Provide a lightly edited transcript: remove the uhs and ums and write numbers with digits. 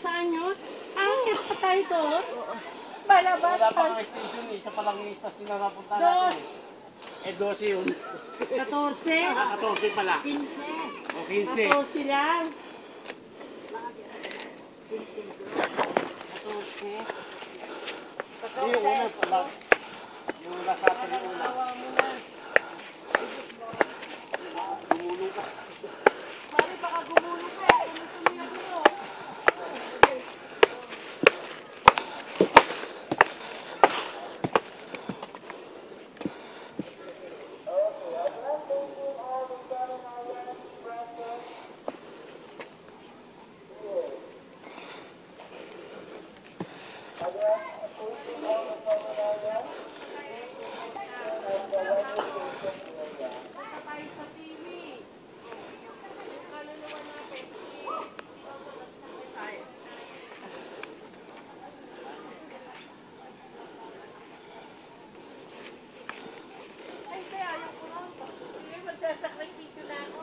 saan yun? Angkit pa tayo doon? Balabas Wala pa pa. kang station eh. Isa pa lang yung station na napunta Dos. natin eh. 12 yun. 14. 14 pala. 15. O 15. 14 lang. 14. Yung una pala. Yung nasa atin yung una. Tawa mo na. Gumulong ka. Mari, baka gumulong ka. Tuloy ako. Ay, kaya ayaw ko lang. Sige, magsasakripisyo na ako.